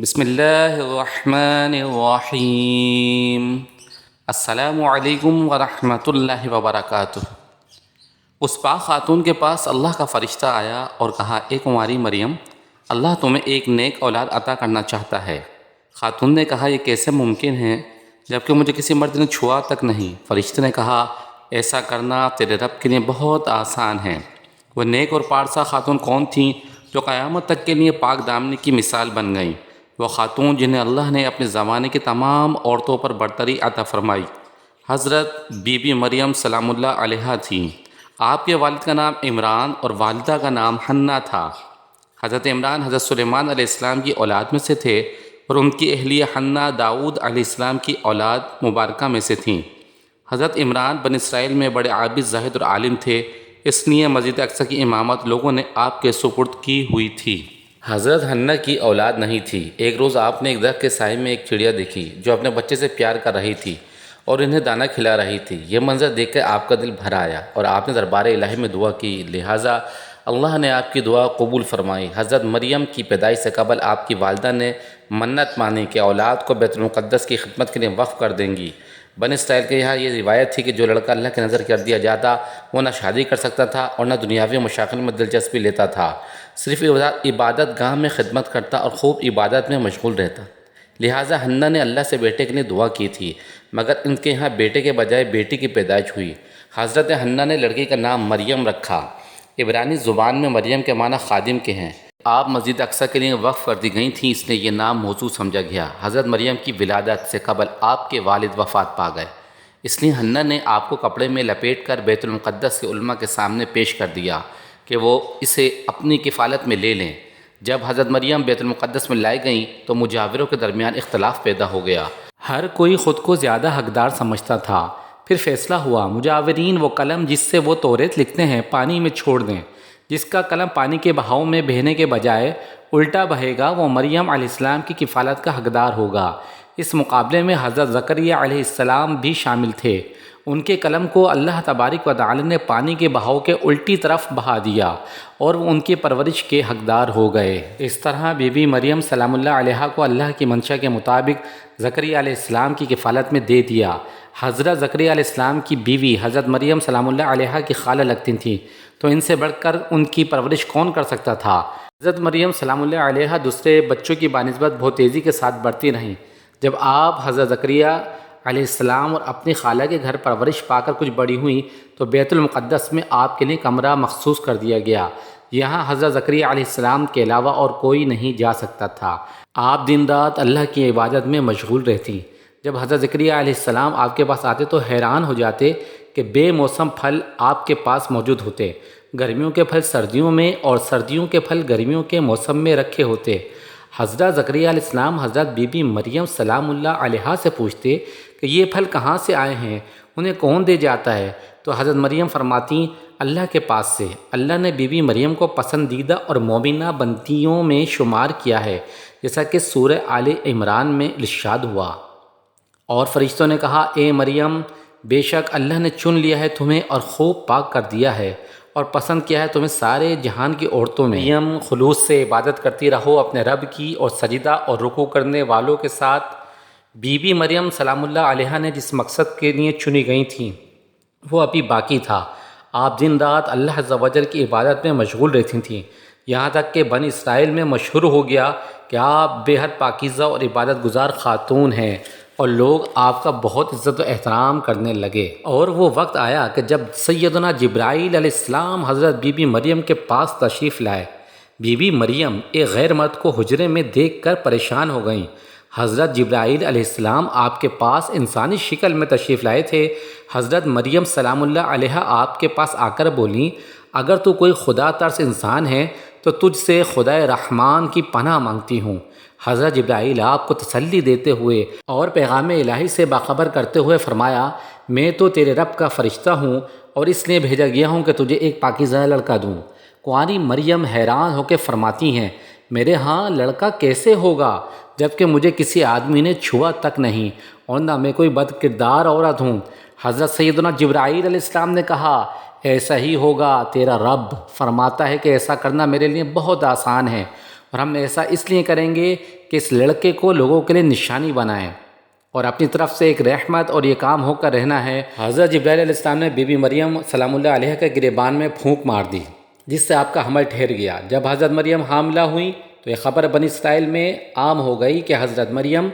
بسم اللہ الرحمن الرحیم۔ السلام علیکم ورحمۃ اللہ وبرکاتہ۔ اس پاک خاتون کے پاس اللہ کا فرشتہ آیا اور کہا، اے کماری مریم، اللہ تمہیں ایک نیک اولاد عطا کرنا چاہتا ہے۔ خاتون نے کہا، یہ کیسے ممکن ہے جبکہ مجھے کسی مرد نے چھوا تک نہیں؟ فرشتے نے کہا، ایسا کرنا تیرے رب کے لیے بہت آسان ہے۔ وہ نیک اور پارسا خاتون کون تھیں جو قیامت تک کے لیے پاک دامنی کی مثال بن گئیں؟ وہ خاتون جنہیں اللہ نے اپنے زمانے کی تمام عورتوں پر برتری عطا فرمائی، حضرت بی بی مریم سلام اللہ علیہا تھیں۔ آپ کے والد کا نام عمران اور والدہ کا نام حنہ تھا۔ حضرت عمران حضرت سلیمان علیہ السلام کی اولاد میں سے تھے اور ان کی اہلیہ حنہ داؤد علیہ السلام کی اولاد مبارکہ میں سے تھیں۔ حضرت عمران بن اسرائیل میں بڑے عابد، زاہد اور عالم تھے، اس لیے مسجد اقصی کی امامت لوگوں نے آپ کے سپرد کی ہوئی تھی۔ حضرت حنہ کی اولاد نہیں تھی۔ ایک روز آپ نے ایک درخت کے سائے میں ایک چڑیا دیکھی جو اپنے بچے سے پیار کر رہی تھی اور انہیں دانہ کھلا رہی تھی۔ یہ منظر دیکھ کر آپ کا دل بھر آیا اور آپ نے دربار الہی میں دعا کی، لہٰذا اللہ نے آپ کی دعا قبول فرمائی۔ حضرت مریم کی پیدائش سے قبل آپ کی والدہ نے منت مانی کہ اولاد کو بیت المقدس کی خدمت کے لیے وقف کر دیں گی۔ بنی اسرائیل کے یہاں یہ روایت تھی کہ جو لڑکا اللہ کی نظر کر دیا جاتا وہ نہ شادی کر سکتا تھا اور نہ دنیاوی مشاغل میں دلچسپی لیتا تھا، صرف عبادت گاہ میں خدمت کرتا اور خوب عبادت میں مشغول رہتا۔ لہٰذا حنہ نے اللہ سے بیٹے کے لیے دعا کی تھی، مگر ان کے یہاں بیٹے کے بجائے بیٹی کی پیدائش ہوئی۔ حضرت حنہ نے لڑکی کا نام مریم رکھا۔ عبرانی زبان میں مریم کے معنی خادم کے ہیں۔ آپ مسجد اقصی کے لیے وقف کر دی گئی تھیں، اس لیے یہ نام موزوں سمجھا گیا۔ حضرت مریم کی ولادت سے قبل آپ کے والد وفات پا گئے، اس لیے حنہ نے آپ کو کپڑے میں لپیٹ کر بیت المقدس کے علماء کے سامنے پیش کر دیا کہ وہ اسے اپنی کفالت میں لے لیں۔ جب حضرت مریم بیت المقدس میں لائی گئیں تو مجاوروں کے درمیان اختلاف پیدا ہو گیا۔ ہر کوئی خود کو زیادہ حقدار سمجھتا تھا۔ پھر فیصلہ ہوا، مجاورین وہ قلم جس سے وہ توریت لکھتے ہیں پانی میں چھوڑ دیں۔ جس کا قلم پانی کے بہاؤ میں بہنے کے بجائے الٹا بہے گا وہ مریم علیہ السلام کی کفالت کا حقدار ہوگا۔ اس مقابلے میں حضرت زکریا علیہ السلام بھی شامل تھے۔ ان کے قلم کو اللہ تبارک و تعالی نے پانی کے بہاؤ کے الٹی طرف بہا دیا اور وہ ان کی پرورش کے حقدار ہو گئے۔ اس طرح بی بی مریم سلام اللہ علیہا کو اللہ کی منشا کے مطابق زکریا علیہ السلام کی کفالت میں دے دیا۔ حضرت زکریا علیہ السلام کی بیوی حضرت مریم سلام اللہ علیہا کی خالہ لگتی تھیں، تو ان سے بڑھ کر ان کی پرورش کون کر سکتا تھا؟ حضرت مریم سلام اللہ علیہا دوسرے بچوں کی بنسبت بہت تیزی کے ساتھ بڑھتی رہیں۔ جب آپ حضرت زکریا علیہ السلام اور اپنی خالہ کے گھر پرورش پا کر کچھ بڑی ہوئیں تو بیت المقدس میں آپ کے لیے کمرہ مخصوص کر دیا گیا۔ یہاں حضرت زکریا علیہ السلام کے علاوہ اور کوئی نہیں جا سکتا تھا۔ آپ دن رات اللہ کی عبادت میں مشغول رہتی۔ جب حضرت زکریا علیہ السلام آپ کے پاس آتے تو حیران ہو جاتے کہ بے موسم پھل آپ کے پاس موجود ہوتے، گرمیوں کے پھل سردیوں میں اور سردیوں کے پھل گرمیوں کے موسم میں رکھے ہوتے۔ حضرت زکریا علیہ السلام حضرت بی بی مریم سلام اللہ علیہا سے پوچھتے کہ یہ پھل کہاں سے آئے ہیں، انہیں کون دے جاتا ہے؟ تو حضرت مریم فرماتی، اللہ کے پاس سے۔ اللہ نے بی بی مریم کو پسندیدہ اور مومنہ بندیوں میں شمار کیا ہے، جیسا کہ سورہ آل عمران میں ارشاد ہوا۔ اور فرشتوں نے کہا، اے مریم، بے شک اللہ نے چن لیا ہے تمہیں اور خوب پاک کر دیا ہے اور پسند کیا ہے تمہیں سارے جہان کی عورتوں میں۔ مریم، خلوص سے عبادت کرتی رہو اپنے رب کی اور سجدہ اور رکوع کرنے والوں کے ساتھ۔ بی بی مریم سلام اللہ علیہا نے جس مقصد کے لیے چنی گئی تھیں وہ ابھی باقی تھا۔ آپ دن رات اللہ عز و جل کی عبادت میں مشغول رہتی تھیں، یہاں تک کہ بنی اسرائیل میں مشہور ہو گیا کہ آپ بے حد پاکیزہ اور عبادت گزار خاتون ہیں اور لوگ آپ کا بہت عزت و احترام کرنے لگے۔ اور وہ وقت آیا کہ جب سیدنا جبرائیل علیہ السلام حضرت بی بی مریم کے پاس تشریف لائے۔ بی بی مریم ایک غیر مرد کو حجرے میں دیکھ کر پریشان ہو گئیں۔ حضرت جبرائیل علیہ السلام آپ کے پاس انسانی شکل میں تشریف لائے تھے۔ حضرت مریم سلام اللہ علیہا آپ کے پاس آ کر بولیں، اگر تو کوئی خدا ترس انسان ہے تو تجھ سے خدا رحمان کی پناہ مانگتی ہوں۔ حضرت جبرائیل آپ کو تسلی دیتے ہوئے اور پیغام الہی سے باخبر کرتے ہوئے فرمایا، میں تو تیرے رب کا فرشتہ ہوں اور اس لیے بھیجا گیا ہوں کہ تجھے ایک پاکیزہ لڑکا دوں۔ کنواری مریم حیران ہو کے فرماتی ہیں، میرے ہاں لڑکا کیسے ہوگا جبکہ مجھے کسی آدمی نے چھوا تک نہیں اور نہ میں کوئی بد کردار عورت ہوں؟ حضرت سیدنا جبرائیل علیہ السلام نے کہا، ایسا ہی ہوگا، تیرا رب فرماتا ہے کہ ایسا کرنا میرے لیے بہت آسان ہے۔ اور ہم ایسا اس لیے کریں گے کہ اس لڑکے کو لوگوں کے لیے نشانی بنائیں اور اپنی طرف سے ایک رحمت اور یہ کام ہو کر رہنا ہے۔ حضرت جبرائیل علیہ السلام نے بی بی مریم سلام اللہ علیہ کے گریبان میں پھونک مار دی، جس سے آپ کا حمل ٹھہر گیا۔ جب حضرت مریم حاملہ ہوئیں تو یہ خبر بنی اسرائیل میں عام ہو گئی کہ حضرت مریم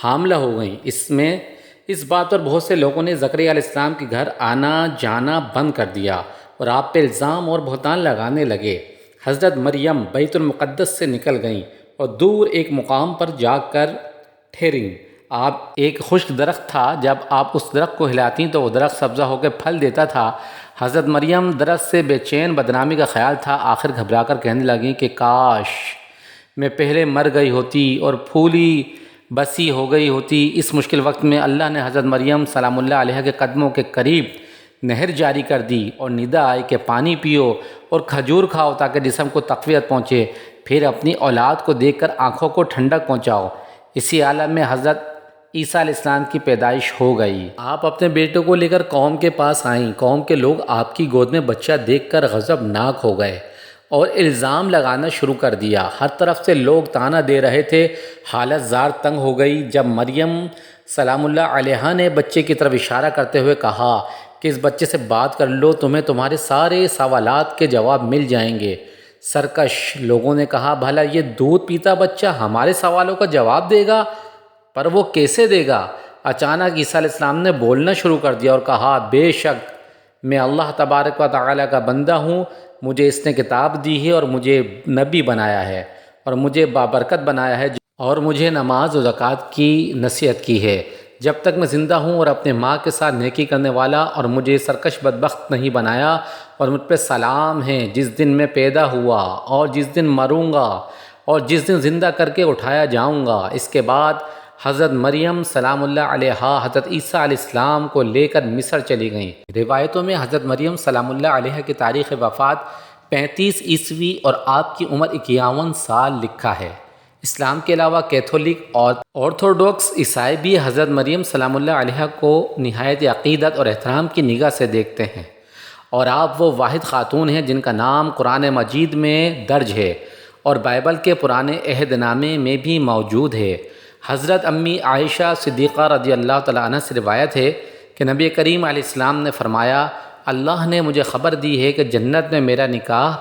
حاملہ ہو گئیں۔ اس بات پر بہت سے لوگوں نے زکریا علیہ السلام کے گھر آنا جانا بند کر دیا اور آپ پہ الزام اور بہتان لگانے لگے۔ حضرت مریم بیت المقدس سے نکل گئیں اور دور ایک مقام پر جا کر ٹھہریں۔ آپ ایک خشک درخت تھا، جب آپ اس درخت کو ہلاتیں تو وہ درخت سبزہ ہو کے پھل دیتا تھا۔ حضرت مریم درخت سے بے چین بدنامی کا خیال تھا، آخر گھبرا کر کہنے لگیں کہ کاش میں پہلے مر گئی ہوتی اور پھولی بسی ہو گئی ہوتی۔ اس مشکل وقت میں اللہ نے حضرت مریم سلام اللہ علیہ کے قدموں کے قریب نہر جاری کر دی اور ندا آئی کہ پانی پیو اور کھجور کھاؤ تاکہ جسم کو تقویت پہنچے، پھر اپنی اولاد کو دیکھ کر آنکھوں کو ٹھنڈک پہنچاؤ۔ اسی عالم میں حضرت عیسیٰ علیہ السلام کی پیدائش ہو گئی۔ آپ اپنے بیٹے کو لے کر قوم کے پاس آئیں۔ قوم کے لوگ آپ کی گود میں بچہ دیکھ کر غضبناک ہو گئے اور الزام لگانا شروع کر دیا۔ ہر طرف سے لوگ طعنہ دے رہے تھے۔ حالت زار تنگ ہو گئی جب مریم سلام اللہ علیہا نے بچے کی طرف اشارہ کرتے ہوئے کہا کہ اس بچے سے بات کر لو، تمہیں تمہارے سارے سوالات کے جواب مل جائیں گے۔ سرکش لوگوں نے کہا بھلا یہ دودھ پیتا بچہ ہمارے سوالوں کا جواب دے گا؟ پر وہ کیسے دے گا؟ اچانک عیسیٰ علیہ السلام نے بولنا شروع کر دیا اور کہا بے شک میں اللہ تبارک و تعالیٰ کا بندہ ہوں، مجھے اس نے کتاب دی ہے اور مجھے نبی بنایا ہے اور مجھے بابرکت بنایا ہے اور مجھے نماز و زکوٰۃ کی نصیحت کی ہے جب تک میں زندہ ہوں، اور اپنے ماں کے ساتھ نیکی کرنے والا، اور مجھے سرکش بدبخت نہیں بنایا، اور مجھ پہ سلام ہے جس دن میں پیدا ہوا اور جس دن مروں گا اور جس دن زندہ کر کے اٹھایا جاؤں گا۔ اس کے بعد حضرت مریم سلام اللہ علیہا حضرت عیسیٰ علیہ السلام کو لے کر مصر چلی گئیں۔ روایتوں میں حضرت مریم سلام اللہ علیہ کی تاریخ وفات 35 عیسوی اور آپ کی عمر 51 سال لکھا ہے۔ اسلام کے علاوہ کیتھولک اور آرتھوڈوکس عیسائی بھی حضرت مریم سلام اللہ علیہ کو نہایت عقیدت اور احترام کی نگاہ سے دیکھتے ہیں، اور آپ وہ واحد خاتون ہیں جن کا نام قرآن مجید میں درج ہے اور بائبل کے پرانے عہد نامے میں بھی موجود ہے۔ حضرت امی عائشہ صدیقہ رضی اللہ تعالیٰ عنہ سے روایت ہے کہ نبی کریم علیہ السلام نے فرمایا اللہ نے مجھے خبر دی ہے کہ جنت میں میرا نکاح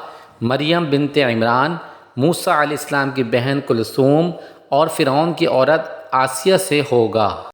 مریم بنت عمران، موسیٰ علیہ السلام کی بہن کلثوم اور فرعون کی عورت آسیہ سے ہوگا۔